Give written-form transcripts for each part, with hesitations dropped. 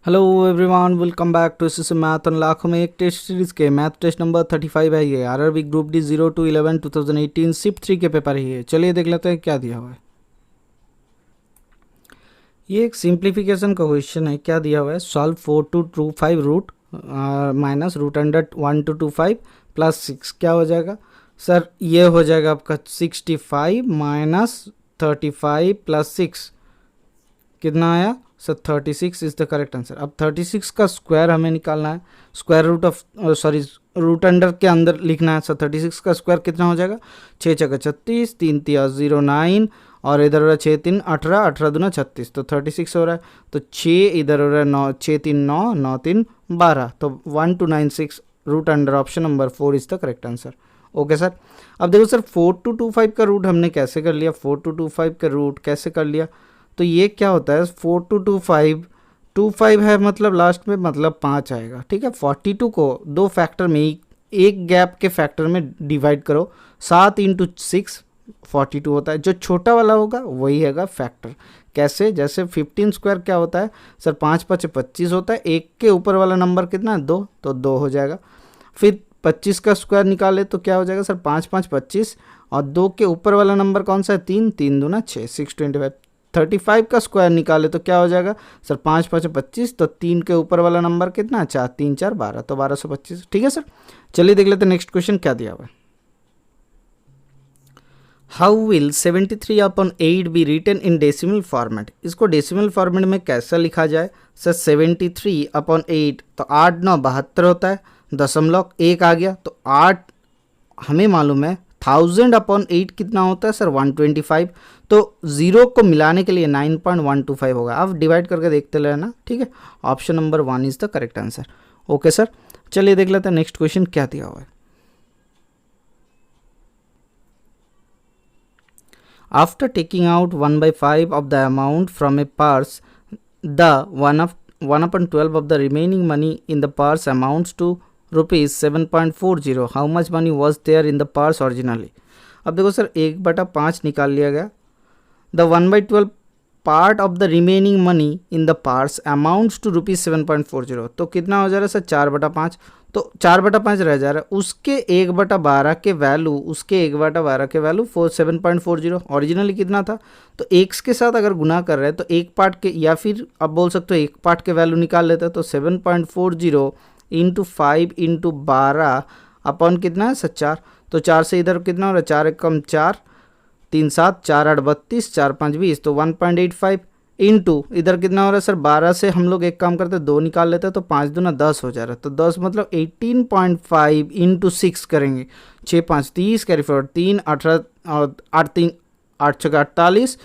Hello everyone, welcome back to SSC math और लाखों में एक टेस्ट सीरीज के मैथ टेस्ट नंबर 35 है। ये RRB group D 0 to 11 2018 shift 3 के पेपर ही है। चलिए देख लेते हैं क्या दिया हुआ है। ये एक सिंप्लीफिकेशन का क्वेश्चन है। क्या दिया हुआ है? Solve 4 to 25 root minus root under 1 to 25 plus 6 क्या हो जाएगा सर? ये हो जाएगा आपका 65 माइनस 35 प्लस 6 कितना आया sir? 36 is the correct answer. अब 36 का स्क्वायर हमें निकालना है। Square root of root under के अंदर लिखना है। सर 36 का स्क्वायर कितना हो जाएगा? 6 छक्का 36, 3 तिया 0 9 और इधर हो रहा है 6 3 18, 18 दूना 36, तो 36 हो रहा है। तो 6 इधर हो रहा है 9, 6 3 9, 9 3 12, तो 1296 root under option number 4 is the correct answer. Okay sir. अब देखो सर 4 to 25 का रूट हमने कैसे कर लिया? 4 to 25 का रूट कैसे कर लिया? तो ये क्या होता है? 4 to 25, 25 है मतलब लास्ट में मतलब 5 आएगा। ठीक है, 42 को दो फैक्टर में एक गैप के फैक्टर में डिवाइड करो। 7 इंटू 6 42 होता है। जो छोटा वाला होगा वही हैगा फैक्टर। कैसे? जैसे 15 स्क्वायर क्या होता है सर? 5 5 25 होता है। एक के ऊपर वाला नंबर कितना है? 2, तो 2 हो जाएगा। फिर 25 का स्क्वायर निकाले तो क्या हो जाएगा सर? 5 5 25 और 2 के ऊपर वाला नंबर कौन सा है? 3, 3 दूना 6, 625। 35 का स्क्वायर निकाले तो क्या हो जाएगा सर? 5 5 25, तो 3 के ऊपर वाला नंबर कितना है? 4, 3 4 12, तो 1225। ठीक है सर। चलिए देख लेते हैं नेक्स्ट क्वेश्चन क्या दिया हुआ है। How will 73 upon 8 be written in decimal format? इसको डेसिमल फॉर्मेट में कैसा लिखा जाए सर? 73 अपॉन 8, तो 8 9 72 होता है। दशमलव 1 आ गया तो 8 हमें मालूम है। 1000 अपॉन 8 कितना होता है सर? 125। तो जीरो को मिलाने के लिए 9.125 होगा। अब डिवाइड करके देखते रहना। ठीक है, option number 1 is the correct answer. Okay sir. चलिए देख लेते हैं नेक्स्ट क्वेश्चन क्या दिया हुआ है। After taking out 1/5 of the amount from a purse, the 1/12 of the remaining money in the purse amounts to rupees 7.40. How much money was there in the purse originally? अब देखो sir 1/5 निकाल लिया गया। The 1/12 part of the remaining money in the purse amounts to rupees 7.40, तो कितना हो जा रहा है सर? 4/5। तो 4/5 रह जा रहा है। उसके 1/12 के वैल्यू, उसके 1/12 के वैल्यू 7.40 ओरिजिनली कितना था? तो एक्स के साथ अगर गुना कर रहे हैं तो एक पार्ट के, या फिर आप बोल सकते हो एक पार्ट के वैल्यू निकाल लेते हैं। तो 7.40 इंटू 5 इंटू 12 अपॉन कितना है सर? 4। तो 4 से इधर कितना हो रहा है? 4 एकम 4, 3 7, 4 8 32, 4 5 20, तो 1.85 इंटू इधर कितना हो रहा है सर? 12 से हम लोग एक काम करते हैं 2 निकाल लेते हैं, तो 5 दूना 10 हो जा रहा है। तो 10 मतलब 18.5 इंटू 6 करेंगे। 6 5 30, कैरी फॉरवर्ड 3 18 और 8 3 8 6 48,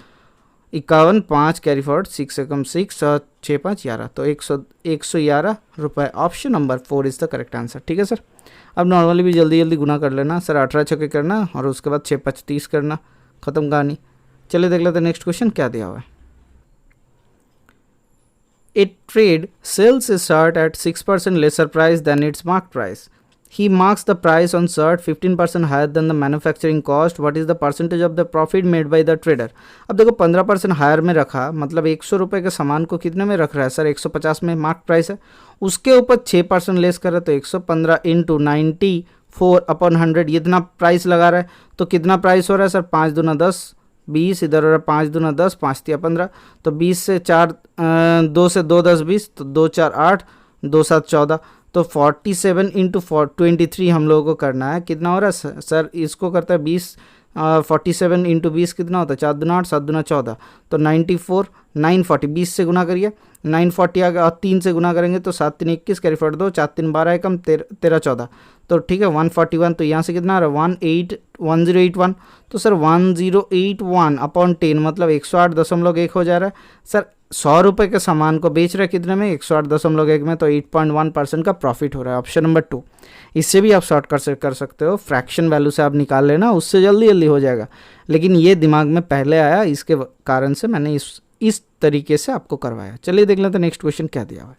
51 5 कैरी फॉरवर्ड 6 एकम 6 और 6 5 11, तो 111 रुपये। Option number 4 is the correct answer. ठीक है सर। अब नॉर्मली भी जल्दी जल्दी गुना कर लेना सर। 18 छक्के करना और उसके बाद 6 5 30 करना, खत्म कहानी। चलिए देख लेते हैं नेक्स्ट क्वेश्चन क्या दिया हुआ है। A trade sells a shirt at 6% lesser price than its mark price. He marks the price on shirt 15% higher than the manufacturing cost. What is the percentage of the profit made by the trader? अब देखो 15% higher में रखा, मतलब 100 रुपये के सामान को कितने में रख रहा है सर? 150 में मार्क प्राइस है। उसके ऊपर 6% लेस कर रहा है, तो 115 इंटू 94/100 ये इतना प्राइस लगा रहा है। तो कितना प्राइस हो रहा है सर? 5 दूना 10, 20, इधर हो रहा है 5 दूना 10, 5 तिया 15, तो 20 से 4 2 से 2 10 20, तो 2 4 8, 2 7 14, तो 47 इंटू 23 हम लोगों को करना है। कितना हो रहा है सर? इसको करता है 20, 47 इंटू 20 कितना होता है? 4 दूना 8, 7 दूना 14, तो 94 940, 20 से गुना करिए 940 आ गया, और 3 से गुना करेंगे तो 7 3 21, कैरी फॉरवर्ड 2, 4 3 12 एकम 13 14, तो ठीक है 141। तो यहाँ से कितना आ रहा है? 1081। तो सर 1081 अपॉन 10 मतलब 108.1 हो जा रहा है सर। 100 रुपये के सामान को बेच रहे कितने में? 108.1 में, तो 8.1% का प्रॉफिट हो रहा है। Option number 2। इससे भी आप शॉर्ट कर सकते हो, फ्रैक्शन वैल्यू से आप निकाल लेना, उससे जल्दी जल्दी हो जाएगा। लेकिन ये दिमाग में पहले आया, इसके कारण से मैंने इस तरीके से आपको करवाया। चलिए देख लेते हैं नेक्स्ट क्वेश्चन क्या दिया हुआ है।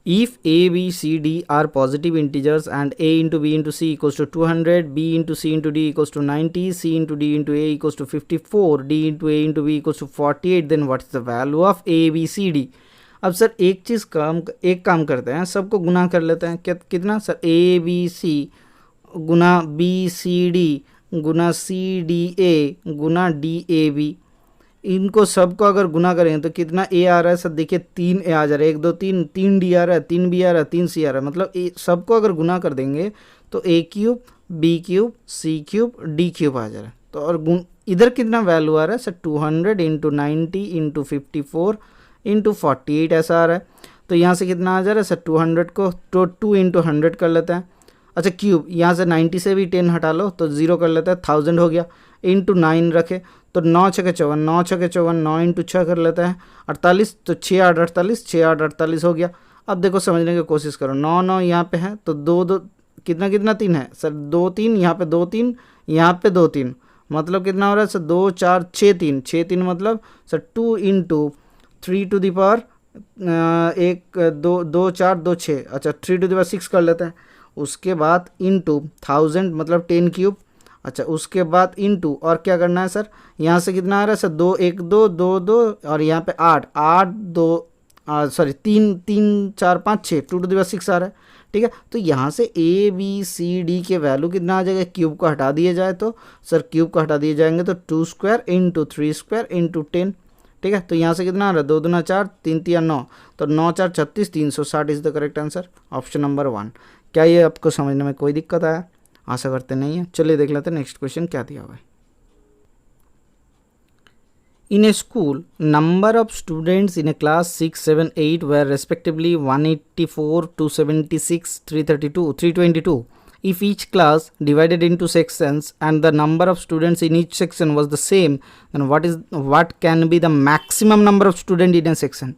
If a, b, c, d are positive integers and a into b into c equals to 200, b into c into d equals to 90, c into d into a equals to 54, d into a into b equals to 48, then what is the value of a, b, c, d? अब sir एक काम करते हैं, सबको गुना कर लेते हैं। कितना सर? ए बी सी गुना बी सी डी गुना सी डी ए गुना डी ए बी, इनको सबको अगर गुना करें तो कितना ए आ रहा है सर? देखिए 3 ए आ जा रहा है, 1 2 3, 3 डी आ रहा है, 3 बी आ रहा है, 3 सी आ रहा है। मतलब सबको अगर गुना कर देंगे तो ए cube B cube C cube D cube आ जा रहा है। तो और इधर कितना वैल्यू आ रहा है सर? 200 इंटू 90 इंटू 54 इंटू 48 ऐसा आ रहा है। तो यहाँ से कितना आ जा रहा है सर? 200 को तो 2 इंटू 100 कर लेते हैं। अच्छा क्यूब, यहाँ से 90 से भी 10 हटा लो तो 0 कर लेते हैं, 1000 हो गया। इंटू 9 रखे तो 9 छके 54, 9 छके 54, 9 इंटू 6 कर लेते हैं 48, तो 6 8 48, 6 8 48 हो गया। अब देखो समझने की कोशिश करो, 9 9 यहाँ पे है तो 2 2 कितना 3 है सर? 2 3, यहाँ पे 2 3, यहाँ पे 2 3, मतलब कितना हो रहा है सर? 2 4 6 3, 6 3 मतलब sir 2 into 3 to the power 2 4 2 6, अच्छा 3 टू द पावर 6 कर लेते हैं। उसके बाद इंटू 1000 मतलब 10 क्यूब, अच्छा उसके बाद इंटू और क्या करना है सर? यहाँ से कितना आ रहा है सर? 2 1 2 2 2 और यहाँ पे 8 8 2 सॉरी 3 3 4 5 6, 2 टू द पावर 6 आ रहा है। ठीक है, तो यहाँ से ए बी सी डी के वैल्यू कितना आ जाएगा? क्यूब को हटा दिए जाए तो सर क्यूब को हटा दिए जाएंगे तो 2 स्क्वायर इंटू 3 स्क्वायर इंटू 10। ठीक है, तो यहाँ से कितना आ रहा है? 2 दूना 4, 3 3 9, तो 9 4 36, 360 is the correct answer, option number 1। क्या ये आपको समझने में कोई दिक्कत आया? आशा करते नहीं है। चलिए देख लेते हैं नेक्स्ट क्वेश्चन क्या दिया हुआ है। In a school number of students in a class 6 7 8 were respectively 184 276 332 322 if each class divided into sections and the number of students in each section was the same, then what can be the maximum number of student in a section?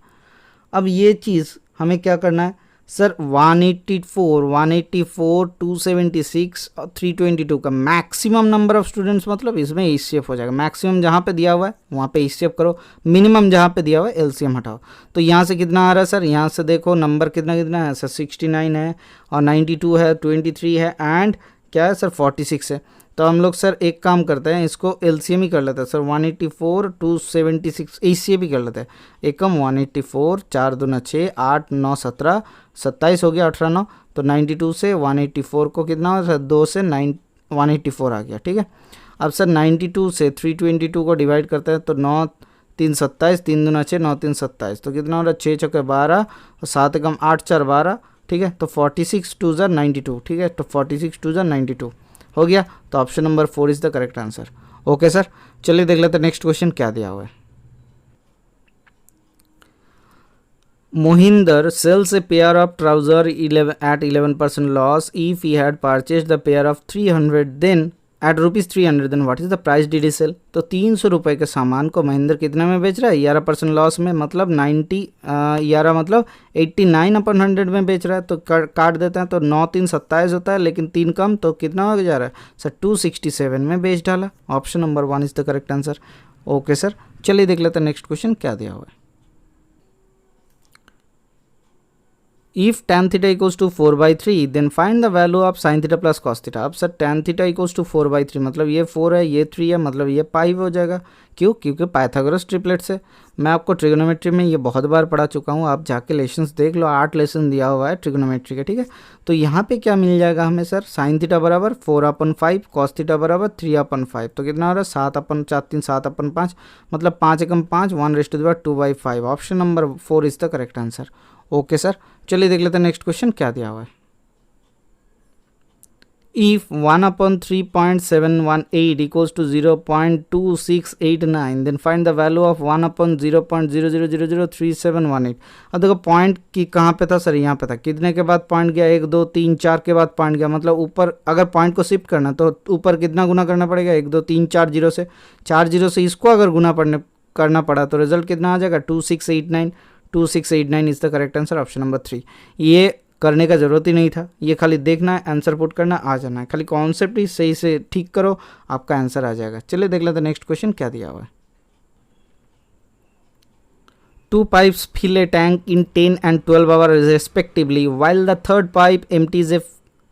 अब ये चीज़ हमें क्या करना है sir? 184 184 276 और 322 का maximum number of students, मतलब इसमें एचसीएफ हो जाएगा। मैक्सिमम जहाँ पे दिया हुआ है वहाँ पे एचसीएफ करो, मिनिमम जहाँ पे दिया हुआ है एलसीएम हटाओ। तो यहाँ से कितना आ रहा है सर? यहाँ से देखो नंबर कितना है सर? 69 है और 92 है, 23 है एंड क्या है सर? 46 है। तो हम लोग सर एक काम करते हैं, इसको एलसीएम ही कर लेते हैं सर। 184 276 एचसीएफ ही कर लेते हैं। एकम 184 4 दूना 6 8 9 17 27 हो गया, 18 9, तो 92 से 184 को कितना हो सर? 2 से 184 आ गया। ठीक है, अब सर 92 से 322 को डिवाइड करते हैं तो 9 3 27, 3 दूना 6 9 3 27, तो कितना हो रहा है? 6 चौके 12 और 7 एकम 8 4 12। ठीक है, तो 46 2 ज़ा 92। ठीक है, तो 46 2 ज़ा 92 हो गया, तो option number 4 is the correct answer. Okay sir, चलिए देख लेते हैं नेक्स्ट क्वेश्चन क्या दिया हुआ है। Mohinder sells a pair of trousers at 11% loss. If he had purchased the pair of 300 then at rupees 300, then what is the price did he sell? तो 300 रुपये के सामान को महेंद्र कितने में बेच रहा है? 11% लॉस में, मतलब 11 मतलब 89/100 में बेच रहा है। तो काट देते हैं तो 9 3 27 होता है, लेकिन 3 कम तो कितना हो जा रहा है सर? 267 में बेच डाला। Option number 1 is the correct answer. Okay sir, चलिए देख लेते हैं नेक्स्ट क्वेश्चन क्या दिया हुआ है। If tan theta equals to 4/3 then find the value of sin theta plus cos theta। अब sir tan theta equals to 4/3 मतलब ये 4 है, ये 3 है, मतलब ये पाई हो जाएगा। क्यों? क्योंकि पाइथागोरस ट्रिपलेट से। मैं आपको ट्रिग्नोमेट्री में ये बहुत बार पढ़ा चुका हूँ, आप जाके लेसन्स देख लो, 8 लेसन दिया हुआ है ट्रिग्नोमेट्री के। ठीक है, तो यहाँ पे क्या मिल जाएगा हमें सर? sin थीटा बराबर 4/5, cos थीटा बराबर 3/5, तो कितना हो रहा है? 7/4 3 7/5, मतलब 5 एकम 5 1/2/5। Option number 4 is the correct answer. Okay sir, चलिए देख लेते हैं नेक्स्ट क्वेश्चन क्या दिया हुआ है। If 1/3.718 equals to 0.2689 then find the value of 1/0.00003718। अब देखो पॉइंट की कहाँ पे था सर? यहाँ पे था। कितने के बाद पॉइंट गया? 1 2 3 4 के बाद पॉइंट गया, मतलब ऊपर अगर पॉइंट को शिफ्ट करना तो ऊपर कितना गुना करना पड़ेगा? 1 2 3 4 जीरो से, 4 जीरो से इसको अगर गुना करना पड़ा तो रिजल्ट कितना आ जाएगा? 2689। 2689 is the correct answer, option number 3। ये करने का ज़रूरत ही नहीं था, ये खाली देखना है, आंसर पुट करना, आ जाना है। खाली कॉन्सेप्ट ही सही से ठीक करो, आपका आंसर आ जाएगा। चलिए देख लेते हैं नेक्स्ट क्वेश्चन क्या दिया हुआ है। Two pipes fill a tank in 10 and 12 hours respectively, while the third pipe empties a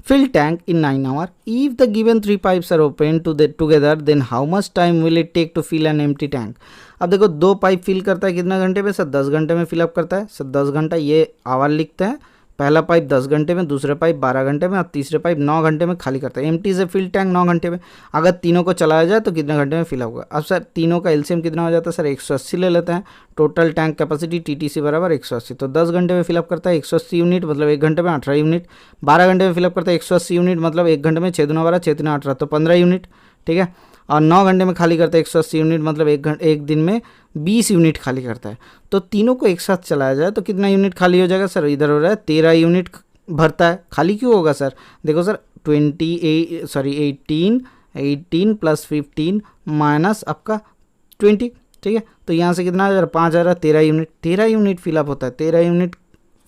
filled tank in 9 hours. If the given three pipes are opened together, then how much time will it take to fill an empty tank? अब देखो दो pipe fill करता है कितना घंटे में sir? 10 घंटे में फिलअप करता है सर। 10 घंटा ये आवर लिखते हैं। पहला पाइप 10 घंटे में, दूसरा पाइप 12 घंटे में और तीसरे पाइप 9 घंटे में खाली करता है। एम्प्टी से फिल टैंक 9 घंटे में। अगर तीनों को चलाया जाए तो कितने घंटे में फिलअप होगा? अब सर तीनों का एलसीएम कितना हो जाता है सर? 180 ले लेते हैं। टोटल टैंक कैपेसिटी टीटीसी बराबर 180, तो 10 घंटे में फिलअप करता है 180 यूनिट, मतलब 1 घंटे में 18 यूनिट। 12 घंटे में फिलअप करता है 180 यूनिट, मतलब 1 घंटे में 6 दूना 12, 6 दूना 18, तो 15 यूनिट। ठीक है। और 9 घंटे में खाली करता है 180 यूनिट, मतलब एक दिन में 20 यूनिट खाली करता है। तो तीनों को एक साथ चलाया जाए तो कितना यूनिट खाली हो जाएगा सर? इधर हो रहा है 13 यूनिट भरता है। खाली क्यों होगा सर? देखो सर 18 प्लस 15 माइनस आपका 20। ठीक है, तो यहाँ से कितना आ जा रहा है? 5 आ रहा है। 13 यूनिट, 13 यूनिट फिलअप होता है। 13 यूनिट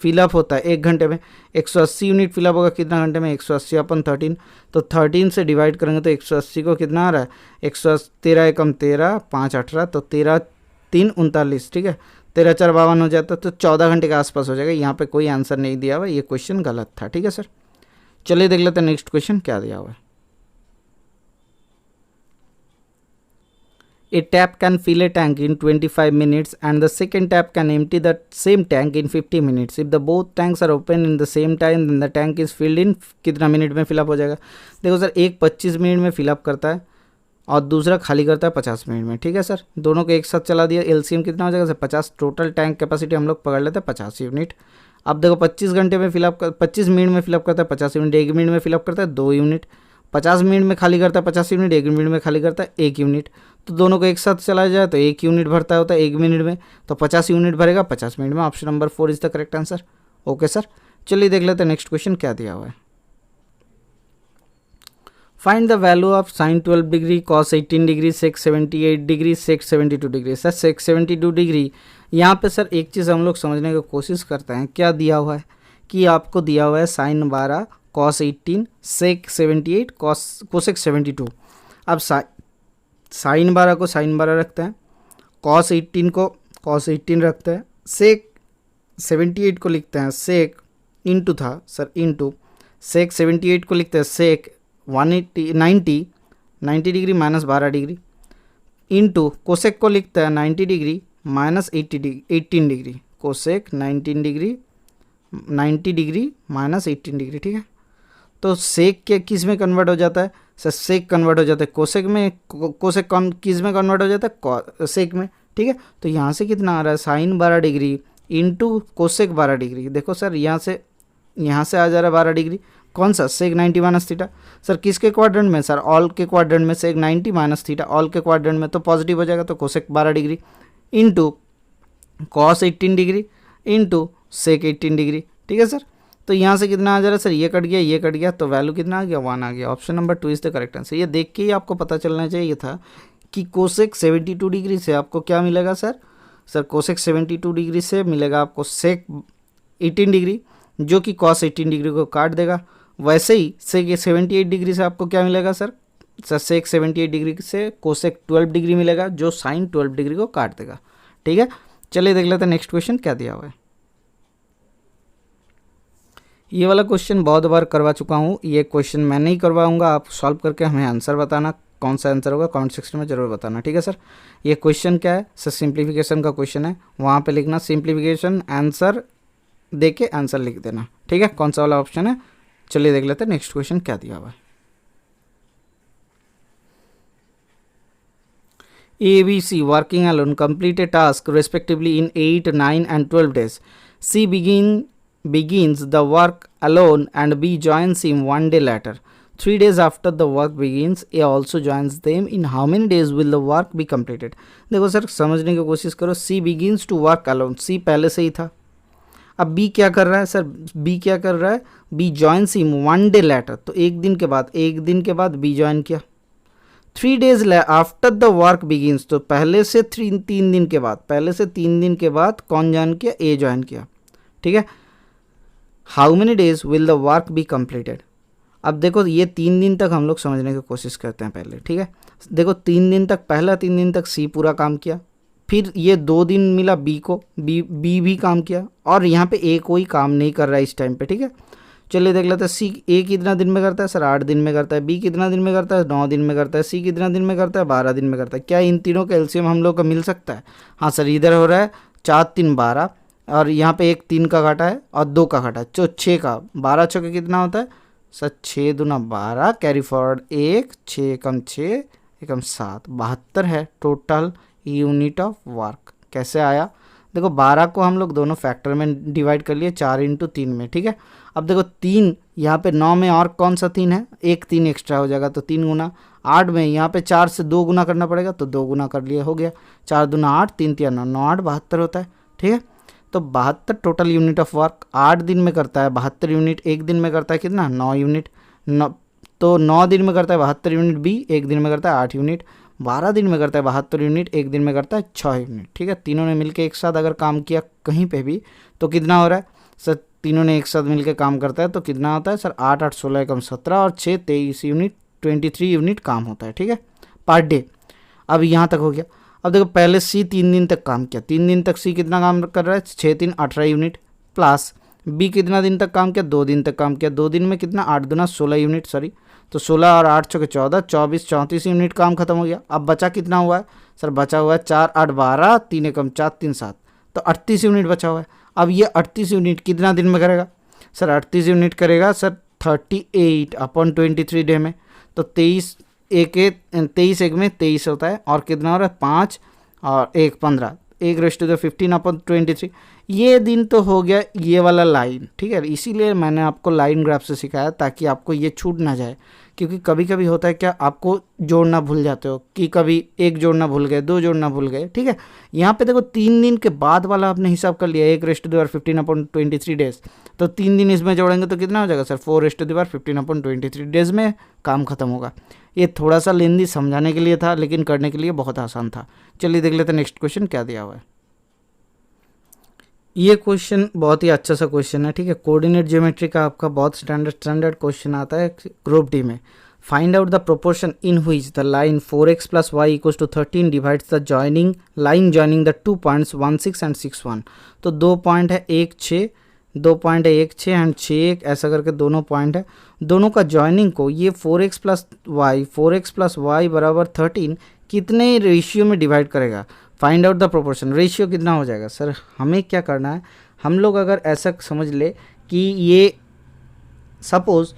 फिलअप होता है 1 घंटे में। 180 यूनिट फिलअप होगा कितना घंटे में? 180 अपन 13, तो 13 से डिवाइड करेंगे तो 180 को कितना आ रहा है? 13 एकम 13, 5 18, तो 13 3 39। ठीक है, 13 4 52 हो जाता है, तो 14 घंटे के आसपास हो जाएगा। यहाँ पे कोई आंसर नहीं दिया हुआ, ये क्वेश्चन गलत था। ठीक है सर, चलिए देख लेते हैं नेक्स्ट क्वेश्चन क्या दिया हुआ है। A tap can fill a tank in 25 minutes and the second tap can empty the same tank in 50 minutes. If the both tanks are open in the same time then the tank is filled in कितना minute में fill up हो जाएगा? देखो sir, एक 25 minute में fill up करता है और दूसरा खाली करता है 50 मिनट में। ठीक है सर, दोनों को एक साथ चला दिया, एलसीएम कितना हो जाएगा सर? 50। टोटल टैंक कैपेसिटी हम लोग पकड़ लेते हैं 50 यूनिट। अब देखो 25 घंटे में फिलअप 25 मिनट में फिलअप करता है 50 यूनिट, 1 मिनट में फिलअप करता है 2 यूनिट। 50 मिनट में खाली करता है 50 यूनिट, 1 मिनट में खाली करता है 1 यूनिट। तो दोनों को एक साथ चलाया जाए तो 1 यूनिट भरता होता है 1 मिनट में, तो 50 यूनिट भरेगा 50 मिनट में। Option number 4 is the correct answer. Okay sir, चलिए देख लेते हैं नेक्स्ट क्वेश्चन क्या दिया हुआ है। Find the value of sine 12 degree, cos 18 degree, sec 78 degree, sec 72 degree. Sir sec 72 degree, यहाँ पे सर एक चीज़ हम लोग समझने की कोशिश करते हैं। क्या दिया हुआ है कि आपको दिया हुआ है साइन 12, कॉस 18, सेक 78, कोसेक 72। अब साइन 12 को साइन 12 रखते हैं, कॉस 18 को कॉस 18 रखते हैं, सेक 78 को लिखते हैं सेक इंटू था सर इंटू, सेक 78 को लिखते हैं सेक 90 degree minus 12 degree, into cosec को लिखते हैं 90 degree minus 18 degree, cosec 90 degree minus 18 degree. ठीक है, तो सेक के किस में कन्वर्ट हो जाता है सर? सेक कन्वर्ट हो जाता है कोसेक में, कोसेक किस में कन्वर्ट हो जाता है? सेक में। ठीक है, तो यहाँ से कितना आ रहा है? Sine 12 degree into cosec 12 degree. देखो सर यहाँ से आ जा रहा है 12 डिग्री, कौन सा? Sec 90 minus theta. सर किसके क्वाड्रेंट में सर? ऑल के क्वाड्रेंट में। सेक 90 माइनस थीटा ऑल के क्वाड्रेंट में, तो पॉजिटिव हो जाएगा, तो cosec 12 degree into cos 18 degree into sec 18 degree. ठीक है सर, तो यहाँ से कितना आ जा रहा है सर? ये कट गया, ये कट गया, तो वैल्यू कितना आ गया? 1 आ गया। Option number 2 is the correct answer. ये देख के ही आपको पता चलना चाहिए था कि कोसेक 72 डिग्री से आपको क्या मिलेगा सर? सर कोसेक 72 डिग्री से मिलेगा आपको सेक 18 डिग्री, जो कि कॉस 18 डिग्री को काट देगा। वैसे ही सेक 78 डिग्री से आपको क्या मिलेगा सर? सर सेक 78 डिग्री से कोसेक 12 डिग्री मिलेगा, जो साइन 12 डिग्री को काट देगा। ठीक है, चलिए देख लेते हैं नेक्स्ट क्वेश्चन क्या दिया हुआ है। ये वाला क्वेश्चन बहुत बार करवा चुका हूँ, ये क्वेश्चन मैं नहीं करवाऊँगा, आप सॉल्व करके हमें आंसर बताना, कौन सा आंसर होगा कमेंट सेक्शन में ज़रूर बताना। ठीक है सर, ये क्वेश्चन क्या है सर? सिंप्लीफिकेशन का क्वेश्चन है, वहाँ पे लिखना सिंप्लीफिकेशन, आंसर दे के आंसर लिख देना। ठीक है, कौन सा वाला ऑप्शन है? चलिए देख लेते हैं नेक्स्ट क्वेश्चन क्या दिया हुआ है। A, B, C working alone complete a task respectively in 8, 9 and 12 days. C begins the work alone and B joins him 1 day later. 3 days after the work begins, A also joins them. In how many days will the work be completed? देखो sir समझने की कोशिश करो। C begins to work alone, C पहले से ही था। अब B क्या कर रहा है सर? B क्या कर रहा है? B joins him 1 day later, तो एक दिन के बाद B ज्वाइन किया। 3 days after the work begins, तो पहले से 3 दिन के बाद कौन ज्वाइन किया? ए ज्वाइन किया। ठीक है, how many days will the work be completed? अब देखो ये 3 दिन तक हम लोग समझने की कोशिश करते हैं पहले। ठीक है, देखो 3 दिन तक, पहला 3 दिन तक सी पूरा काम किया, फिर ये 2 दिन मिला बी को, बी भी काम किया, और यहाँ पे ए कोई काम नहीं कर रहा है इस टाइम पे, ठीक है। चलिए देख लेते हैं सी, ए कितना दिन में करता है सर 8 दिन में करता है, बी कितना दिन में करता है 9 दिन में करता है, सी कितना दिन में करता है 12 दिन में करता है। क्या इन तीनों का एलसीएम हम लोग का मिल सकता है? हाँ सर, इधर हो रहा है 4 3 12, और यहाँ पे एक 3 का घाटा है और 2 का घाटा है, तो 6 का, 12 छक्के कितना होता है सर 6 दूना 12, कैरी फॉरवर्ड 1, 6 एकम 6 एकम 7, 72 है टोटल यूनिट ऑफ वर्क। कैसे आया? देखो 12 को हम लोग दोनों फैक्टर में डिवाइड कर लिए, 4 इंटू 3 में, ठीक है। अब देखो 3 यहाँ पे 9 में और कौन सा 3 है, एक 3 एक्स्ट्रा हो जाएगा तो 3 गुना, 8 में यहाँ पे 4 से 2 गुना करना पड़ेगा तो 2 गुना कर लिया, हो गया 4 दूना 8, 3 3 9, 9 8 72 होता है, ठीक है। तो 72 टोटल यूनिट ऑफ वर्क 8 दिन में करता है 72 यूनिट, एक दिन में करता है कितना 9 यूनिट, तो 9 दिन में करता है 72 यूनिट, बी एक दिन में करता है 8 यूनिट, 12 दिन में करता है 72 यूनिट, एक दिन में करता है 6 यूनिट, ठीक है। तीनों ने मिलकर एक साथ अगर काम किया कहीं पे भी तो कितना हो रहा है सर, तीनों ने एक साथ मिलकर काम करता है तो कितना होता है सर 8 8 16 एकम 17 और 6 23 यूनिट, 23 यूनिट काम होता है, ठीक है, पर डे। अब यहाँ तक हो गया। अब देखो पहले सी 3 दिन तक काम किया, 3 दिन तक सी कितना काम कर रहा है 6 3 18 यूनिट, प्लस बी कितना दिन तक काम किया 2 दिन तक काम किया, 2 दिन में कितना 8 दूना 16 यूनिट, सॉरी, तो 16 और 8 छके 14, 24 34 यूनिट काम खत्म हो गया। अब बचा कितना हुआ है सर, बचा हुआ है 4 8 12, 3 एकम 4 3 7, तो 38 यूनिट बचा हुआ है। अब ये 38 यूनिट कितना दिन में करेगा सर, 38 यूनिट करेगा सर 38 अपॉन 23 डे में, तो 23 एक में 23 होता है, और कितना हो रहा है 5 और 1 15, 1:15 अपॉन 23। ये दिन तो हो गया ये वाला लाइन, ठीक है, इसीलिए मैंने आपको लाइन ग्राफ से सिखाया ताकि आपको ये छूट ना जाए, क्योंकि कभी कभी होता है क्या, आपको जोड़ना भूल जाते हो कि कभी एक जोड़ना भूल गए, 2 जोड़ना भूल गए, ठीक है। यहाँ पे देखो 3 दिन के बाद वाला आपने हिसाब कर लिया 1:15 अपॉन 23 डेज, तो 3 दिन इसमें जोड़ेंगे तो कितना हो जाएगा सर 4:15 अपॉन 23 डेज में काम खत्म होगा। ये थोड़ा सा लेंदी समझाने के लिए था, लेकिन करने के लिए बहुत आसान था। चलिए देख लेते हैं नेक्स्ट क्वेश्चन क्या दिया हुआ है। ये क्वेश्चन बहुत ही अच्छा सा क्वेश्चन है, ठीक है, कोऑर्डिनेट ज्योमेट्री का आपका बहुत स्टैंडर्ड क्वेश्चन आता है ग्रुप डी में। Find out the proportion in which the line 4x + y = 13 divides the joining line joining the 2 points 1 6 and 6 1। तो 2 पॉइंट है 1 6, 2 पॉइंट है 1 6 एंड 6 1, ऐसा करके दोनों पॉइंट है, दोनों का जॉइनिंग को ये 4x + y बराबर 13 कितने रेशियो में डिवाइड करेगा। Find out the proportion, ratio कितना हो जाएगा सर, हमें क्या करना है, हम लोग अगर ऐसा समझ ले कि ये सपोज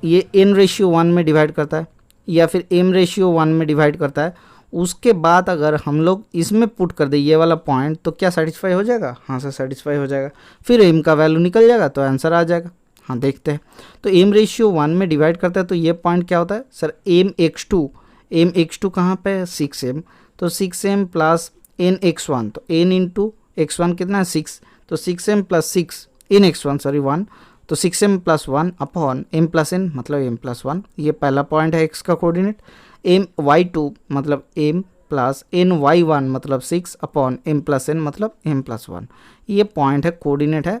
ये n/1 में डिवाइड करता है या फिर m/1 में डिवाइड करता है, उसके बाद अगर हम लोग इसमें पुट कर दे ये वाला पॉइंट, तो क्या सेटिस्फाई हो जाएगा? हाँ सर सेटिस्फाई हो जाएगा, फिर m का वैल्यू निकल जाएगा तो आंसर आ जाएगा। हाँ देखते हैं, तो m/1 में डिवाइड करता है तो ये पॉइंट क्या होता है सर mx2 कहाँ पे है 6m, तो 6m प्लस nx1, तो n इंटू x1 कितना है 6, तो 6m प्लस 6 nx1 सॉरी 1, तो 6m plus 1 upon m plus n मतलब m प्लस 1, ये पहला पॉइंट है x का कोऑर्डिनेट। my2 मतलब m प्लस ny1 मतलब 6 अपॉन m प्लस n मतलब m प्लस 1, ये पॉइंट है, कोऑर्डिनेट है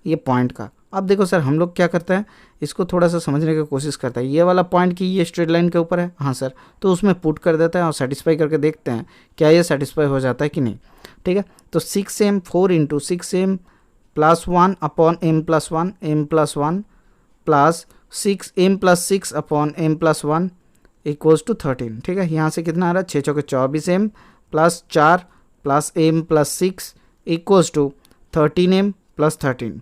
ये पॉइंट का। अब देखो सर हम लोग क्या करते हैं, इसको थोड़ा सा समझने की कोशिश करते हैं। ये वाला पॉइंट की ये स्ट्रेट लाइन के ऊपर है, हाँ सर, तो उसमें पुट कर देते हैं और सेटिस्फाई करके देखते हैं क्या ये सेटिस्फाई हो जाता है कि नहीं, ठीक है। तो 6m 4 into 6m plus 1 upon m plus 1 plus 6m plus 6 upon m plus 1 equals to 13, ठीक है। यहाँ से कितना आ रहा है 6 चौके 24m plus 4 plus m plus 6 equals to 13m plus 13।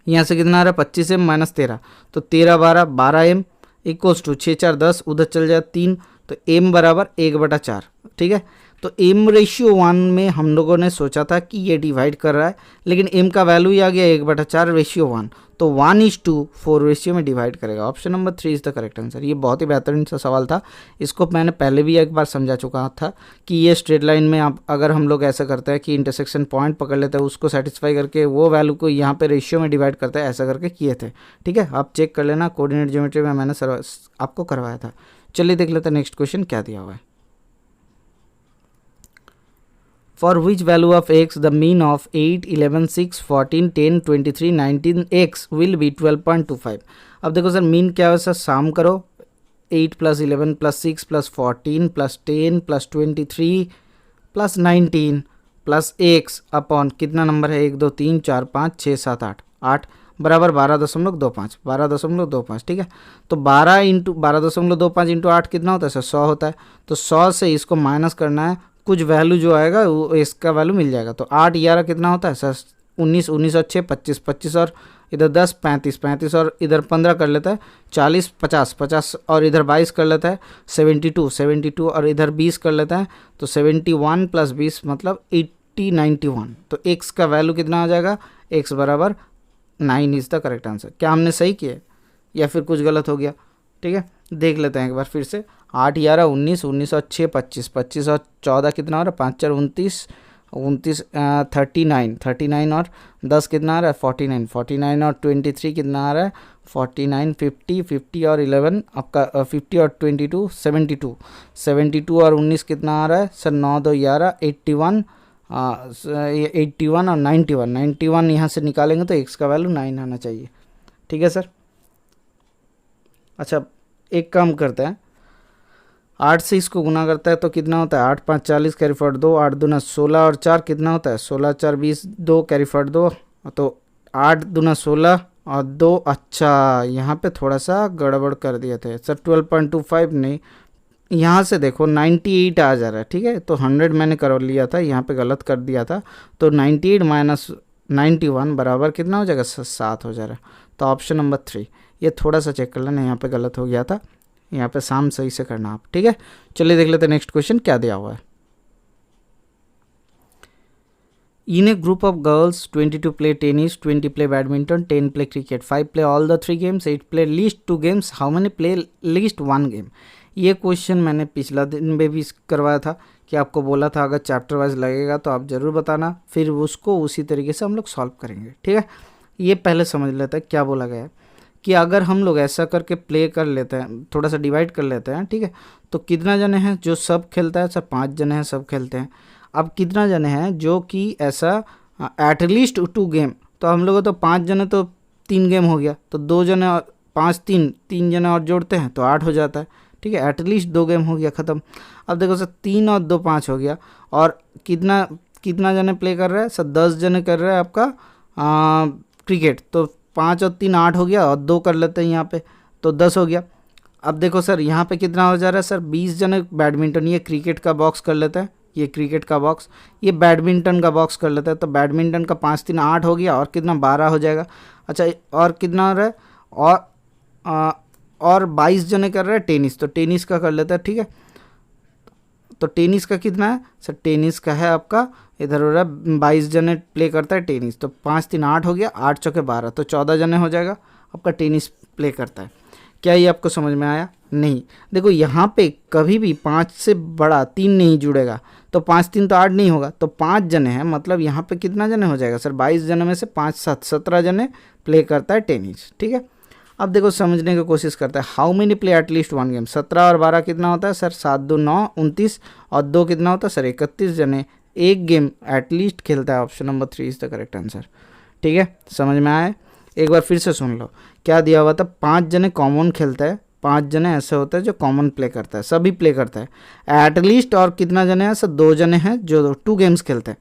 यहाँ से कितना आ रहा है 25m माइनस 13, तो 13 12 12m इक्वल्स टू 6 4 10, उधर चल जाए 3, तो m बराबर 1/4, ठीक है। तो m/1 में हम लोगों ने सोचा था कि ये डिवाइड कर रहा है, लेकिन m का वैल्यू ही आ गया 1/4/1, तो 1:4 रेशियो में डिवाइड करेगा। Option number 3 is the correct answer. ये बहुत ही बेहतरीन सा सवाल था, इसको मैंने पहले भी एक बार समझा चुका था कि ये स्ट्रेट लाइन में आप अगर हम लोग ऐसा करते हैं कि इंटरसेक्शन पॉइंट पकड़ लेते हैं, उसको सेटिस्फाई करके वो वैल्यू को यहाँ पे रेशियो में डिवाइड करते हैं, ऐसा करके किए थे, ठीक है। आप चेक कर लेना, कोऑर्डिनेट ज्योमेट्री में मैंने आपको करवाया था। चलिए देख लेते हैं नेक्स्ट क्वेश्चन क्या दिया हुआ है। For which value of x the mean of 8, 11, 6, 14, 10, 23, 19 x will be 12.25। अब देखो सर मीन क्या है सर, साम करो 8 + 11 + 6 + 14 + 10 + 23 प्लस 19 प्लस एक्स अपॉन कितना नंबर है 1 2 3 4 5 6 7 8 8 बराबर 12.25 ठीक है। तो 12.25 इंटू 8 कितना होता है सर 100 होता है। तो 100 से इसको माइनस करना है, कुछ वैल्यू जो आएगा वो इसका वैल्यू मिल जाएगा। तो 8 11 कितना होता है सर 19 19 और 6 25 25 और इधर 10 35 35 और इधर 15 कर लेता है 40 50 50 और इधर 22 कर लेता है 72 72 और इधर 20 कर लेता है तो 71 प्लस 20 मतलब 80 91। तो x का वैल्यू कितना आ जाएगा, x बराबर 9 इज़ द करेक्ट आंसर। क्या हमने सही किया या फिर कुछ गलत हो गया? ठीक है, देख लेते हैं एक बार फिर से। 8 11 19 19 और 6 25 25 और 14 कितना हो रहा है 5 4 29 29 39 39 और 10 कितना आ रहा है 49 49 और 23 कितना आ रहा है 49 50 50 और 11 आपका 50 और 22 72 72 और 19 कितना आ रहा है सर 9 2 11 81 81 और 91 91 यहाँ से निकालेंगे तो x का वैल्यू 9 आना चाहिए। ठीक है सर। अच्छा एक काम करते हैं, 8 से इसको गुना करता है तो कितना होता है 8 5 40 कैरी फॉरवर्ड 2 8 दूना 16 और 4 कितना होता है 16 4 20 2 कैरी फॉरवर्ड 2 तो 8 दूना 16 और 2। अच्छा यहाँ पे थोड़ा सा गड़बड़ कर दिए थे सर 12.25 नहीं, यहाँ से देखो 98 आ जा रहा है। ठीक है, तो 100 मैंने कर लिया था, यहाँ पे गलत कर दिया था तो 98 माइनस 91 बराबर कितना हो जाएगा 7 हो जा रहा है। तो ऑप्शन नंबर 3 ये थोड़ा सा चेक कर लेना, यहाँ पे गलत हो गया था, यहाँ पे साम सही से करना आप। ठीक है, चलिए देख लेते हैं नेक्स्ट क्वेश्चन क्या दिया हुआ है। In a group of girls, 22 play tennis, 20 play badminton, 10 play cricket, 5 play all the 3 games, 8 play least 2 games, how many play least 1 game? ये क्वेश्चन मैंने पिछला दिन में भी करवाया था कि आपको बोला था अगर चैप्टर वाइज लगेगा तो आप ज़रूर बताना, फिर उसको उसी तरीके से हम लोग सॉल्व करेंगे। ठीक है, ये पहले समझ लेते हैं क्या बोला गया है कि अगर हम लोग ऐसा करके प्ले कर लेते हैं, थोड़ा सा डिवाइड कर लेते हैं। ठीक है, तो कितना जने हैं जो सब खेलता है सर 5 जने हैं सब खेलते हैं। अब कितना जने हैं जो कि ऐसा एटलीस्ट 2 गेम, तो हम लोग तो 5 जने तो 3 गेम हो गया, तो 2 जने और 5 3 जने और जोड़ते हैं तो 8 हो जाता है। ठीक है, एटलीस्ट 2 गेम हो गया ख़त्म। अब देखो सर 3 और 2 5 हो गया, और कितना जने प्ले कर रहा है सर 10 जने कर रहा है आपका क्रिकेट, तो 5 और 3 8 हो गया और 2 कर लेते हैं यहाँ पे तो 10 हो गया। अब देखो सर यहाँ पे कितना हो जा रहा है सर 20 जने बैडमिंटन, ये क्रिकेट का बॉक्स कर लेते हैं, ये क्रिकेट का बॉक्स, ये बैडमिंटन का बॉक्स कर लेते हैं, तो बैडमिंटन का 5 3 8 हो गया और कितना 12 हो जाएगा। अच्छा और कितना हो रहा है और 22 जने कर रहे हैं टेनिस, तो टेनिस का कर लेते हैं। ठीक है, तो टेनिस का कितना है सर, टेनिस का है आपका इधर हो रहा है 22 जने प्ले करता है टेनिस, तो 5 3 8 हो गया, 8 चौके 12 तो 14 जने हो जाएगा आपका टेनिस प्ले करता है। क्या ये आपको समझ में आया? नहीं, देखो यहाँ पे कभी भी 5 से बड़ा 3 नहीं जुड़ेगा, तो 5 3 तो 8 नहीं होगा, तो 5 जने हैं, मतलब यहाँ पे कितना जने हो जाएगा सर 22 जने में से 5 7 17 जने प्ले करता है टेनिस। ठीक है, अब देखो समझने की कोशिश करते हैं, how many play at least 1 game, 17 और 12 कितना होता है सर 7 2 9 29 और 2 कितना होता है सर 31 जने एक गेम एटलीस्ट खेलता है। Option number 3 is the correct answer. ठीक है, समझ में आया? एक बार फिर से सुन लो क्या दिया हुआ था, 5 जने कॉमन खेलता है, 5 जने ऐसे होते हैं जो कॉमन प्ले करता है, सभी प्ले करता है एटलीस्ट, और कितना जने हैं सर 2 जने हैं जो 2 गेम्स खेलते हैं,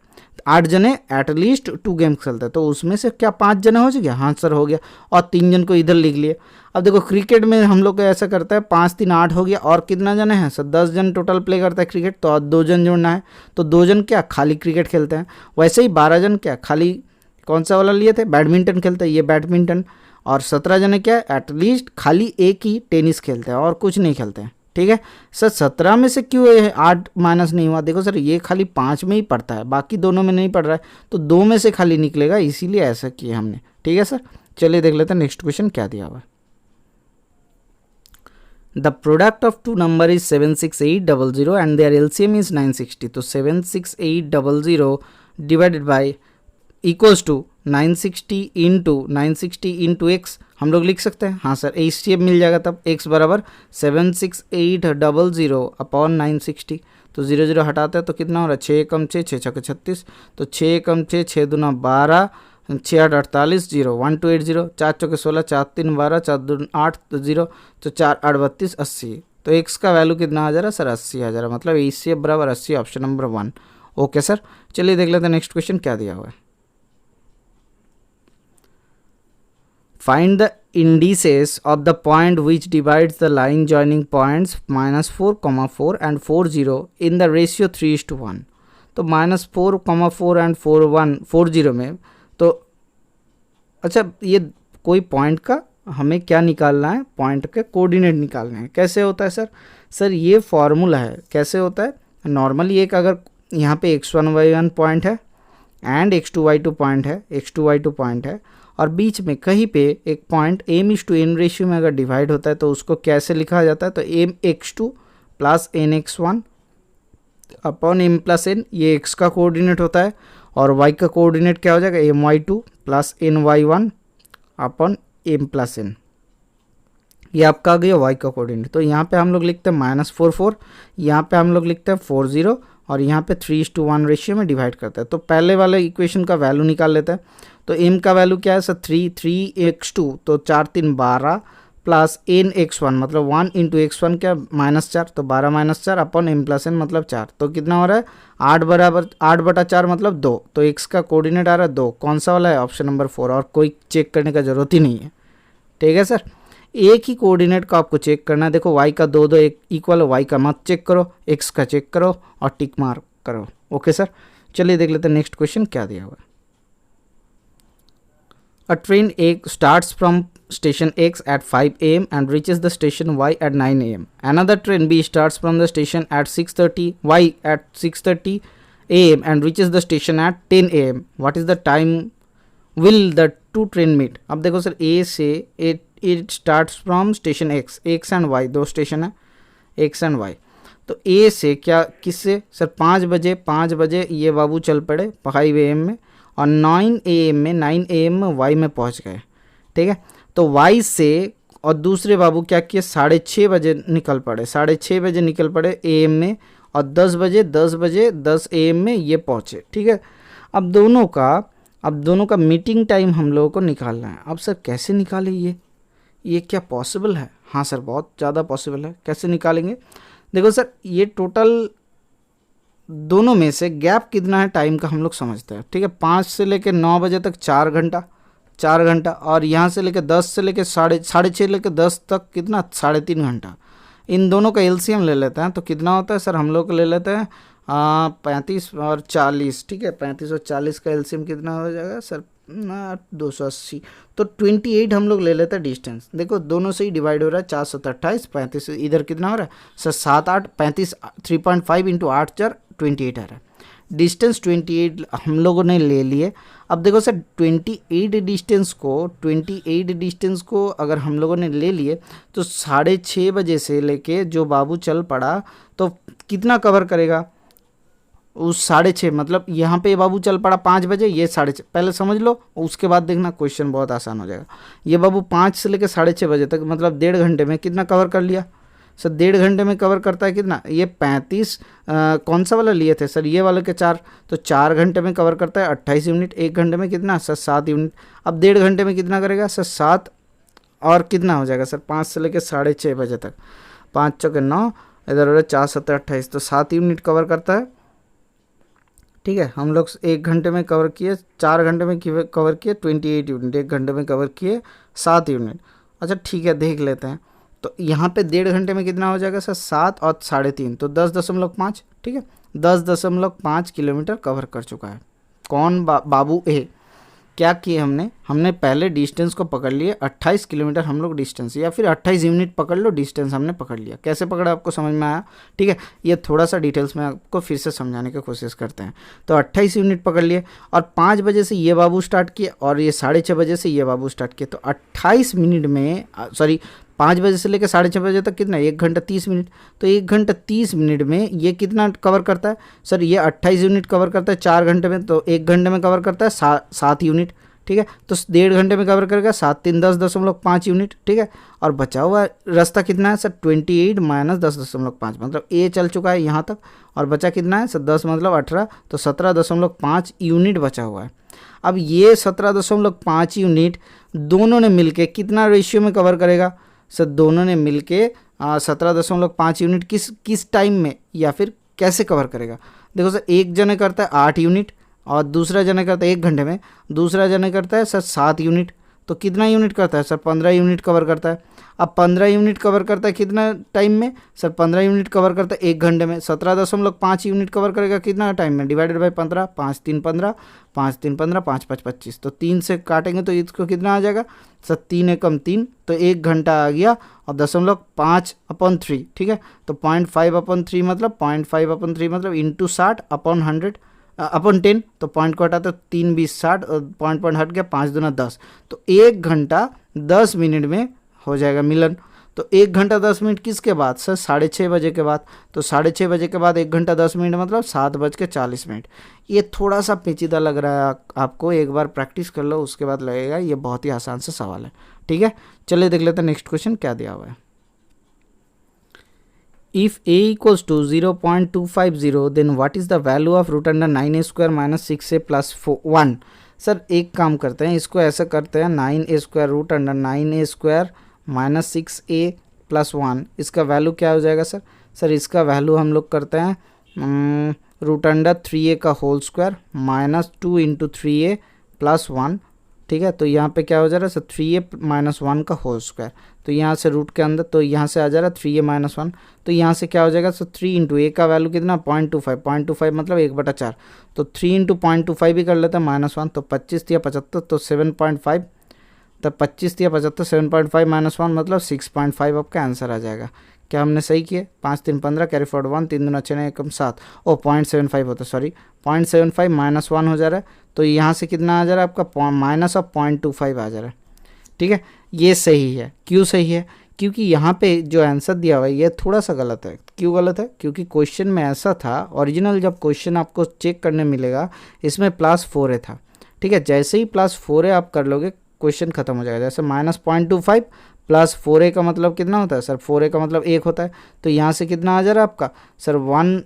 8 जने एटलीस्ट 2 गेम्स खेलते हैं, तो उसमें से क्या 5 जने हो गया? हाँ सर हो गया, और 3 जन को इधर लिख लिए। अब देखो क्रिकेट में हम लोग ऐसा करता है 5 3 8 हो गया, और कितना जने हैं सर 10 जन टोटल प्ले करता है क्रिकेट, तो और 2 जन जोड़ना है, तो 2 जन क्या खाली क्रिकेट खेलते हैं, वैसे ही 12 जन क्या खाली कौन सा वाला लिए थे बैडमिंटन खेलते हैं, ये बैडमिंटन, और 17 जने क्या एटलीस्ट खाली एक ही टेनिस खेलते हैं और कुछ नहीं खेलते हैं। ठीक है सर, 17 में से क्यों 8 माइनस नहीं हुआ? देखो सर ये खाली 5 में ही पड़ता है, बाकी दोनों में नहीं पड़ रहा है, तो 2 में से खाली निकलेगा, इसीलिए ऐसा किया हमने। ठीक है सर, चलिए देख लेते हैं नेक्स्ट क्वेश्चन क्या दिया हुआ है। The product of 2 number is 76800 and their LCM is 960, तो 76800 divided by equals to 960 into x हम लोग लिख सकते हैं। हाँ सर, एचटीएफ मिल जाएगा तब x बराबर 76800 अपॉन 960, तो 0 0 हटाते हैं तो कितना हो रहा है 6 कम 6 6 6 36, तो 6 कम 6 6 दूना 12 6 8 48 0 1 2 8 0 4 चौके 16 4 3 12 4 2 8 तो 0 तो 4 8 32 80, तो x का वैल्यू कितना आ जा रहा है सर 80 आ जा रहा है, मतलब एचटीएफ बराबर 80 ऑप्शन नंबर 1 ओके सर, चलिए देख लेते हैं नेक्स्ट क्वेश्चन क्या दिया हुआ है। Find the indices of the point which divides the line joining points -4, 4 and 4 0 in the ratio 3:1। तो -4, 4 एंड 4 1 4 0 में, तो अच्छा ये कोई पॉइंट का हमें क्या निकालना है, पॉइंट के कोऑर्डिनेट निकालने हैं। कैसे होता है सर? सर ये फॉर्मूला है। कैसे होता है? नॉर्मली एक अगर यहाँ पे x1 y1 पॉइंट है एंड x2 y2 पॉइंट है, x2 y2 पॉइंट है, और बीच में कहीं पे एक पॉइंट m/n रेशियो में अगर डिवाइड होता है तो उसको कैसे लिखा जाता है? तो mx2 plus nx1 upon m+n, ये x का कोऑर्डिनेट होता है, और y का कोऑर्डिनेट क्या हो जाएगा? my2 plus ny1 upon m+n, ये आपका आ गया y का कोऑर्डिनेट। तो यहाँ पे हम लोग लिखते हैं -4 यहाँ पे हम लोग लिखते हैं 4 0, और यहाँ पे 3:1 रेशियो में डिवाइड करता है। तो पहले वाले इक्वेशन का वैल्यू निकाल लेते हैं। तो m का वैल्यू क्या है सर? 3x2, तो 4 3 12 प्लस nx1 मतलब 1 इंटू x1 क्या? -4, तो 12 - 4 अपॉन m+n मतलब 4, तो कितना हो रहा है? 8/4 मतलब 2। तो x का कोऑर्डिनेट आ रहा है 2। कौन सा वाला है? ऑप्शन नंबर 4, और कोई चेक करने का ज़रूरत ही नहीं है। ठीक है सर, एक ही कोऑर्डिनेट को आपको चेक करना है। देखो y का 2 एक इक्वल, y का मत चेक करो, x का चेक करो और टिक मार्क करो। ओके सर, चलिए देख लेते हैं नेक्स्ट क्वेश्चन क्या दिया हुआ है। A train A starts from station X at 5 a.m. and reaches the station Y at 9 a.m. Another train B starts from the station at 6:30 Y at 6:30 a.m. and reaches the station at 10 a.m. What is the time will the two train meet? अब देखो sir, A से it starts from station X, X and Y दो station है, X and Y। तो A से क्या, किससे sir? 5 बजे ये बाबू चल पड़े 5 AM में, और 9 AM में Y में पहुंच गए। ठीक है, तो Y से और दूसरे बाबू क्या किए? 6:30 बजे निकल पड़े, 6:30 बजे निकल पड़े AM में, और 10 AM में ये पहुंचे। ठीक है, अब दोनों का मीटिंग टाइम हम लोगों को निकालना है। अब सर कैसे निकालें ये क्या पॉसिबल है? हाँ सर, बहुत ज़्यादा पॉसिबल है। कैसे निकालेंगे? देखो सर, ये टोटल दोनों में से गैप कितना है टाइम का हम लोग समझते हैं। ठीक है, 5 से लेकर 9 बजे तक 4 घंटा, और यहाँ से लेकर 10 से लेकर 6:30 लेकर 10 तक कितना? 3.5 घंटा। इन दोनों का एलसीएम ले लेते हैं तो कितना होता है सर? हम लोग ले लेते हैं 35 और 40। ठीक है, 35 और 40 का एलसीएम कितना हो जाएगा सर? 280। तो 28 हम लोग ले लेते हैं डिस्टेंस। देखो दोनों से ही डिवाइड हो रहा है, 4 7 28, 35 इधर कितना हो रहा है सर? 7 8 35, 3.5 इंटू 8 4 28 आ रहा है। डिस्टेंस 28 हम लोगों ने ले लिए। अब देखो सर, 28 डिस्टेंस को अगर हम लोगों ने ले लिए तो 6:30 बजे से लेके जो बाबू चल पड़ा तो कितना कवर करेगा? उस 6:30 मतलब यहाँ पे बाबू चल पड़ा 5 बजे, ये 6:30, पहले समझ लो, उसके बाद देखना क्वेश्चन बहुत आसान हो जाएगा। ये बाबू 5 से लेकर 6:30 बजे तक मतलब 1.5 घंटे में कितना कवर कर लिया सर? 1.5 घंटे में कवर करता है कितना? ये 35 कौन सा वाला लिए थे सर? ये वाले के 4, तो 4 घंटे में कवर करता है 28 यूनिट। 1 घंटे में कितना सर? 7 यूनिट। अब 1.5 घंटे में कितना करेगा सर? 7 और कितना हो जाएगा सर? 5 से लेकर 6:30 बजे तक, 5 चौके 9, इधर उधर 4 7 28, तो 7 यूनिट कवर करता है। ठीक है, हम लोग 1 घंटे में कवर किए, 4 घंटे में कवर किए 28 यूनिट, 1 घंटे में कवर किए 7 यूनिट। अच्छा ठीक है, देख लेते हैं। तो यहाँ पे 1.5 घंटे में कितना हो जाएगा सर? 7 और 3.5, तो 10.5। ठीक है, 10.5 किलोमीटर कवर कर चुका है। कौन? बाबू ए। क्या किए हमने पहले डिस्टेंस को पकड़ लिए 28 किलोमीटर हम लोग डिस्टेंस, या फिर 28 यूनिट पकड़ लो, डिस्टेंस हमने पकड़ लिया। कैसे पकड़ा आपको समझ में आया? ठीक है, ये थोड़ा सा डिटेल्स में आपको फिर से समझाने की कोशिश करते हैं। तो 28 यूनिट पकड़ लिए, और 5 बजे से ये बाबू स्टार्ट किए, और ये 6:30 बजे से ये बाबू स्टार्ट किए, तो 28 मिनट में 5 बजे से लेकर 6:30 बजे तक कितना? 1 घंटा 30 मिनट। तो 1 घंटा 30 मिनट में ये कितना कवर करता है सर? ये 28 यूनिट कवर करता है 4 घंटे में, तो 1 घंटे में कवर करता है 7 यूनिट। ठीक है, तो 1.5 घंटे में कवर करेगा 7 3 10.5 यूनिट। ठीक है, और बचा हुआ रास्ता कितना है सर? 28 - 10.5 मतलब ए चल चुका है यहाँ तक, और बचा कितना है सर? 10 मतलब 18, तो 17.5 यूनिट बचा हुआ है। अब ये 17.5 यूनिट दोनों ने मिलके कितना रेशियो में कवर करेगा सर? दोनों ने मिलके 17.5 यूनिट किस टाइम में, या फिर कैसे कवर करेगा? देखो सर, एक जने करता है 8 यूनिट और दूसरा जने करता है 1 घंटे में, दूसरा जने करता है सर 7 यूनिट। तो कितना यूनिट करता है सर? 15 यूनिट कवर करता है। अब 15 यूनिट कवर करता है कितना टाइम में सर? 15 यूनिट कवर करता है 1 घंटे में। 17.5 यूनिट कवर करेगा कितना टाइम में? Divided by 15, 5 3 15, 5 3 15, 5 5 25। तो 3 से काटेंगे तो इसको कितना आ जाएगा सर? 3 एकम 3, तो 1 घंटा आ गया और 0.5/3, ठीक है। तो 0.5/3 मतलब 0.5/3 मतलब इंटू 60/100/10। तो पॉइंट को हटाते 3 20 60 और पॉइंट हट गया, 5 दूना 10। तो 1 घंटा 10 मिनट में हो जाएगा मिलन। तो 1 घंटा 10 मिनट किसके बाद सर? 6:30 बजे के बाद। तो 6:30 बजे के बाद 1 घंटा 10 मिनट मतलब 7:40। ये थोड़ा सा पेचीदा लग रहा है आपको, एक बार प्रैक्टिस कर लो उसके बाद लगेगा ये बहुत ही आसान सा सवाल है, ठीक है। चलिए देख लेते हैं नेक्स्ट क्वेश्चन क्या दिया हुआ है। If a equals to 0.250 then what is the value of root under 9a square minus 6a plus 1? Sir एक काम करते हैं, इसको ऐसा करते हैं 9a square root under 9a स्क्वायर माइनस 6a प्लस 1, इसका वैल्यू क्या हो जाएगा सर? सर इसका वैल्यू हम लोग करते हैं रूट अंडर 3a का whole square minus 2 into 3a plus 1, ठीक है। तो यहाँ पे क्या हो जा रहा है सर? 3a माइनस 1 का होल स्क्वायर। तो यहाँ से रूट के अंदर, तो यहाँ से आ जा रहा है 3a माइनस 1। तो यहाँ से क्या हो जाएगा सर? 3 इंटू a का वैल्यू कितना? 0.25 मतलब 1/4। तो 3 इंटू 0.25 भी कर लेते हैं -1, तो 25 या 75, तो 7.5। तो 25 या 75, 7.5 माइनस 1 मतलब 6.5 आपका आंसर आ जाएगा। क्या हमने सही किए? 5 3 15 कैरी फॉरवर्ड 1, 3 दूना 6 एकम 7, ओ 0.75 होता है, सॉरी 0.75 माइनस 1 हो जा रहा है। तो यहाँ से कितना आ जा रहा है आपका? माइनस ऑफ 0.25 आ जा रहा है, ठीक है। ये सही है। क्यों सही है? क्योंकि यहाँ पे जो आंसर दिया हुआ है ये थोड़ा सा गलत है। क्यों गलत है? क्योंकि क्वेश्चन में ऐसा था, ओरिजिनल जब क्वेश्चन आपको चेक करने मिलेगा इसमें +4a था, ठीक है। जैसे ही +4a आप कर लोगे क्वेश्चन खत्म हो जाएगा। जैसे -0.25 प्लस 4a का मतलब कितना होता है सर? 4a का मतलब 1 होता है। तो यहाँ से कितना आ जा रहा है आपका सर? 1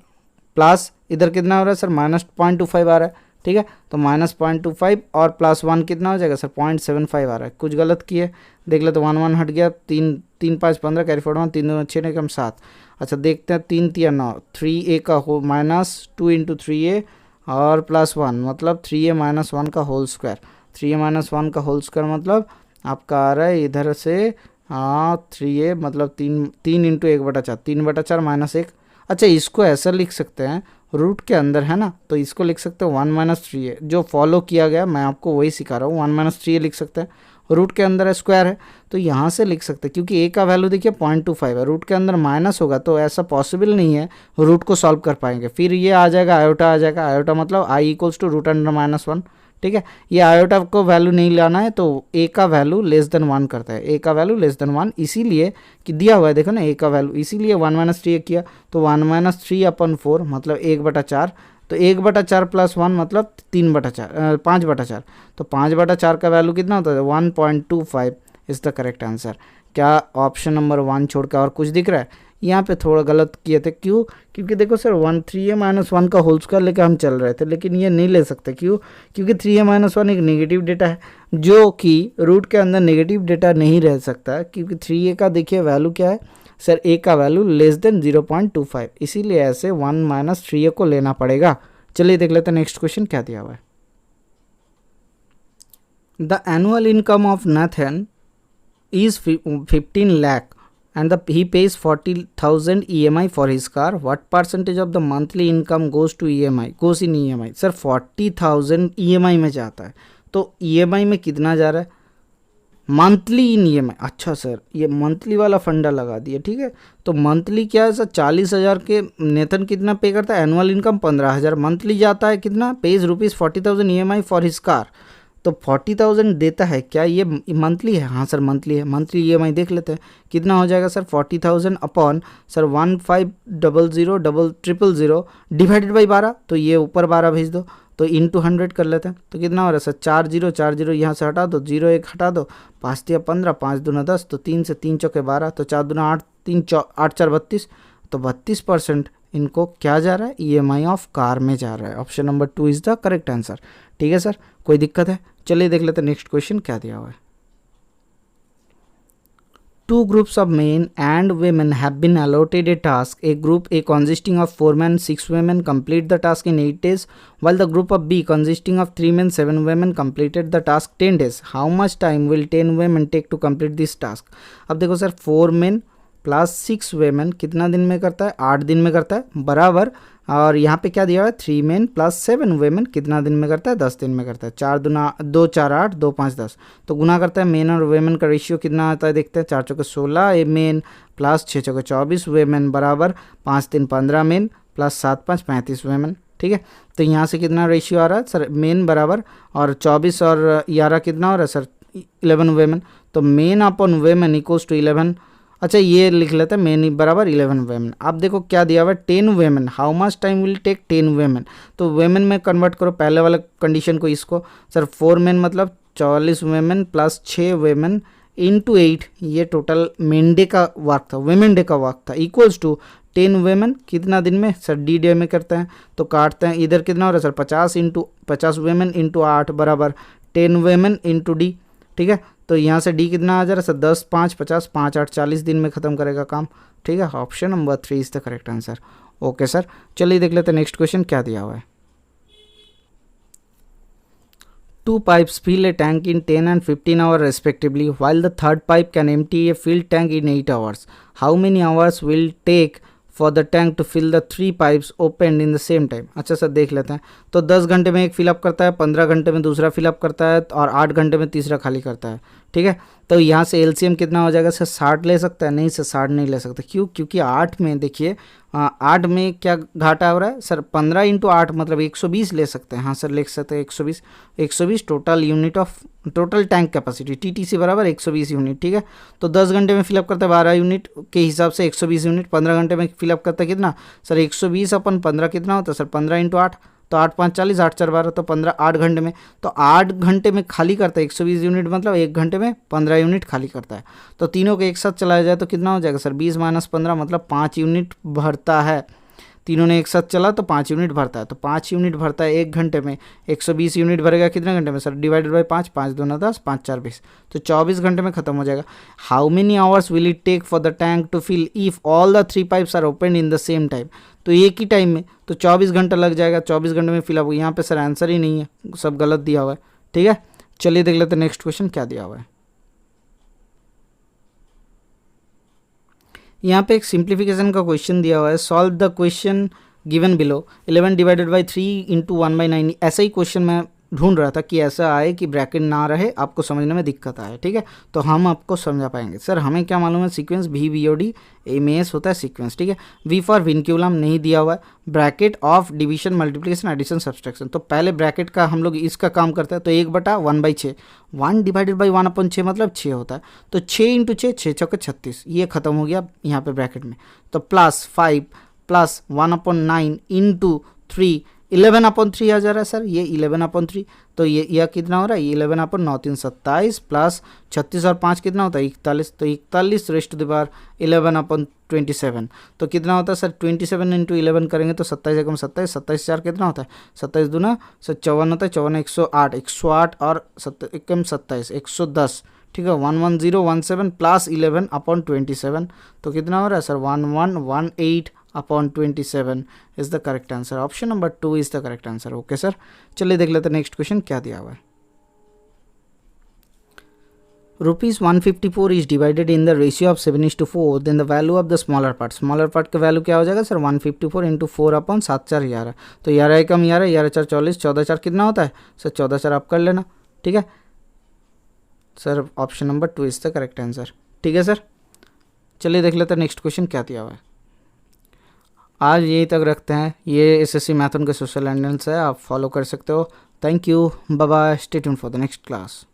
प्लस इधर कितना हो रहा है सर? -0.25 आ रहा है, ठीक है। तो -0.25 और +1 कितना हो जाएगा सर? 0.75 आ रहा है। कुछ गलत किए, देख ले तो 1 1 हट गया, 3 3 5 15 कैरी फॉरवर्ड 1, 3 2 6 एकम 7। अच्छा देखते हैं 3 3 9, 3a का हो माइनस 2 इंटू 3a और +1 मतलब 3a माइनस 1 का होल स्क्वायर। 3a माइनस 1 का होल स्क्वायर मतलब आपका आ रहा है इधर से 3a मतलब 3 इंटू 1/4, 3/4 माइनस 1। अच्छा इसको ऐसा लिख सकते हैं, रूट के अंदर है ना, तो इसको लिख सकते हैं 1 माइनस 3a। जो फॉलो किया गया मैं आपको वही सिखा रहा हूँ। 1 माइनस 3a लिख सकते हैं, रूट के अंदर है स्क्वायर है तो यहाँ से लिख सकते हैं। क्योंकि a का वैल्यू देखिए 0.25 है, रूट के अंदर माइनस होगा तो ऐसा पॉसिबल नहीं है रूट को सॉल्व कर पाएंगे। फिर ये आ जाएगा आयोटा, आ जाएगा आयोटा मतलब i equals to root under -1, ठीक है। ये आयोटा को वैल्यू नहीं लाना है तो a का वैल्यू <1 करता है, a का वैल्यू <1, इसीलिए कि दिया हुआ है देखो ना a का वैल्यू, इसीलिए 1 माइनस 3 किया। तो 1 माइनस 3/4 मतलब 1/4। तो 1/4 प्लस 1 मतलब 3/4 5/4। तो 5/4 का वैल्यू कितना होता है? 1.25 इज़ द करेक्ट आंसर। क्या ऑप्शन नंबर 1 छोड़ कर और कुछ दिख रहा है? यहाँ पे थोड़ा गलत किए थे। क्यों? क्योंकि देखो सर 3a माइनस 1 का होल स्क्वायर लेकर हम चल रहे थे, लेकिन ये नहीं ले सकते। क्यों? क्योंकि 3a माइनस 1 एक नेगेटिव डेटा है जो कि रूट के अंदर नेगेटिव डेटा नहीं रह सकता। क्योंकि 3a का देखिए वैल्यू क्या है सर? a का वैल्यू <0.25, इसीलिए ऐसे 1 माइनस 3a को लेना पड़ेगा। चलिए देख लेते हैं नेक्स्ट क्वेश्चन क्या दिया हुआ है। The annual income of Nathan is 15 lakh and he pays 40,000 EMI for his car. What percentage of the monthly income goes in EMI? Sir 40,000 EMI में जाता है तो EMI में कितना जा रहा है? Monthly in EMI। अच्छा सर ये मंथली वाला फंडा लगा दिया, ठीक है। तो मंथली क्या है सर? 40,000 के नेथन कितना पे करता है? एनुअल इनकम 15,000, मंथली जाता है कितना? Page ₹40,000 EMI for his car. तो 40,000 देता है, क्या ये मंथली है? हाँ सर मंथली है। मंथली EMI देख लेते हैं कितना हो जाएगा sir? 40,000 upon sir 15000000 divided by 12, तो ये ऊपर 12 भेज दो, तो इंटू 100 कर लेते हैं। तो कितना हो रहा है सर? 4 यहाँ से हटा दो, 0 1 हटा दो, 5 3 15, 5 दूना 10, तो 3 से 3 चौके 12, तो 4 दूना 8, 3 8 4 32। तो 32% इनको क्या जा रहा है? EMI ऑफ कार में जा रहा है। Option number 2 is the correct answer, ठीक है सर। कोई दिक्कत है? चलिए देख लेते हैं नेक्स्ट क्वेश्चन क्या दिया हुआ है। Two groups of men and women have been allotted a task. A group A consisting of 4 men, 6 women complete the task in 8 days, while the group of B consisting of 3 men, 7 women completed the task 10 days. How much time will 10 women take to complete this task? अब देखो sir 4 men plus 6 women कितना दिन में करता है? 8 दिन में करता है, बराबर। और यहाँ पे क्या दिया हुआ है? 3 मेन प्लस 7 वेमेन कितना दिन में करता है? 10 दिन में करता है। 4 दूना 2 4 8 2 5 10, तो गुना करता है। मेन और वेमेन का रेशियो कितना आता है देखते हैं। 4 चौके 16 मेन प्लस 6 चौके 24 वेमेन बराबर 5 3 15 मेन प्लस 7 5 35 वेमेन। ठीक है, तो यहाँ से कितना रेशियो आ रहा है सर? मेन बराबर और 24 और 11 कितना हो रहा है सर? 11 वेमेन। तो men upon women equals to 11। अच्छा, ये लिख लेते हैं मेन बराबर 11 वेमेन। अब देखो क्या दिया हुआ है? 10 women. How much time will take 10 women? तो वेमेन में कन्वर्ट करो पहले वाला कंडीशन को इसको। सर 4 मेन मतलब 44 वेमेन प्लस 6 वेमेन इंटू 8, ये टोटल मेन डे का वर्क था, वेमेन डे का वर्क था, इक्वल्स टू 10 वेमेन कितना दिन में सर? डी डे में करते हैं तो काटते हैं। इधर कितना हो रहा है सर? 50 वेमेन इंटू 8 बराबर 10 वेमेन इंटू डी। ठीक है, तो यहाँ से डी कितना आ जा रहा है सर? 10 5 50 5 8 40 दिन में ख़त्म करेगा काम। ठीक है, option number 3 is the correct answer. Okay sir, चलिए देख लेते हैं नेक्स्ट क्वेश्चन क्या दिया हुआ है। 2 pipes fill a tank in 10 and 15 hours respectively, while the third pipe can empty a filled tank in 8 hours. How many hours will take for the tank to fill the 3 pipes open in the same time? अच्छा sir देख लेते हैं। तो 10 घंटे में एक fill up करता है, 15 घंटे में दूसरा फिलअप करता है और 8 घंटे में तीसरा खाली करता है। ठीक है, तो यहाँ से एलसीएम कितना हो जाएगा सर? 60 ले सकता है? नहीं सर 60 नहीं ले सकता। क्यों? क्योंकि 8 में देखिए 8 में क्या घाटा हो रहा है सर? 15 इंटू 8 मतलब 120 ले सकते हैं। हाँ सर लिख सकते हैं 120 total unit of total tank capacity TTC बराबर 120 यूनिट। ठीक है, तो 10 घंटे में फिलअप करता है 12 यूनिट के हिसाब से 120 यूनिट। 15 घंटे में फिलअप करता है कितना सर? 120 अपन 15 कितना होता है सर? 15 इंटू 8, तो 8 5 40 8 4 12, तो 15 8 घंटे में, तो 8 घंटे में खाली करता है 120 यूनिट, मतलब 1 घंटे में 15 यूनिट खाली करता है। तो तीनों के एक साथ चलाया जाए तो कितना हो जाएगा सर? 20 माइनस 15 मतलब 5 यूनिट भरता है। तीनों ने एक साथ चला तो 5 यूनिट भरता है, तो 5 यूनिट भरता है 1 घंटे में। 120 यूनिट भरेगा कितने घंटे में सर? डिवाइडेड बाई 5, 5 दूना 10, 5 4 20, तो 24 घंटे में खत्म हो जाएगा। How many hours will it take for the tank to fill if all the 3 pipes are open in the same time? तो एक ही टाइम में, तो 24 घंटा लग जाएगा। 24 घंटे में फिलअप। यहाँ पे सर आंसर ही नहीं है, सब गलत दिया हुआ है। ठीक है, चलिए देख लेते हैं नेक्स्ट क्वेश्चन क्या दिया हुआ है। यहाँ पे एक सिंप्लीफिकेशन का क्वेश्चन दिया हुआ है। Solve the question given below. 11 divided by 3 into 1/9। ऐसा ही क्वेश्चन मैं ढूंढ रहा था कि ऐसा आए कि ब्रैकेट ना रहे, आपको समझने में दिक्कत आए। ठीक है, तो हम आपको समझा पाएंगे। सर हमें क्या मालूम है? सीक्वेंस भी बीओडी एमएस होता है सीक्वेंस। ठीक है, वी फॉर विनक्यूलम नहीं दिया हुआ है। Bracket of division multiplication addition subtraction, तो पहले ब्रैकेट का हम लोग इसका काम करते हैं। तो 1/1/6, 1 डिवाइडेड बाई 1/6 मतलब 6 होता है। तो 6 इंटू 6, 6 चौके 36, ये खत्म हो गया यहाँ पे ब्रैकेट में। तो प्लस 5 प्लस 1/9 इंटू 3, 11/3 आ जा रहा है सर, ये 11/3। तो ये यह कितना हो रहा है? 11/9 3 27 प्लस 36 और 5 कितना होता है? 41, तो 41 रेस्ट टू द पावर 11/27। तो कितना होता है सर? 27 इंटू 11 करेंगे तो 27 एकम 27, 27 4 कितना होता है? 27 दूना सर 54 होता है, 54 108, 108 और एकम 27 110। ठीक है, 11017 प्लस 11/27, तो कितना हो रहा है sir? 1118/27 is the correct answer. Option number 2 is the correct answer. Okay sir, चलिए देख लेते हैं नेक्स्ट क्वेश्चन क्या दिया हुआ है। ₹154 is divided in the ratio of 7:4, then the value of the smaller part का वैल्यू क्या हो जाएगा सर? 154 इंटू 4/7/4 11, तो 11 एकम 11, 11 4 40, 14 4 कितना होता है सर? 14 4 आप कर लेना। ठीक है sir, option number 2 is the correct answer. ठीक है सर, चलिए देख लेते हैं नेक्स्ट क्वेश्चन क्या दिया हुआ है। आज यही तक रखते हैं। ये एसएससी मैथन के सोशल हैंडल्स है, आप फॉलो कर सकते हो। Thank you, bye bye, stay tuned for the next class.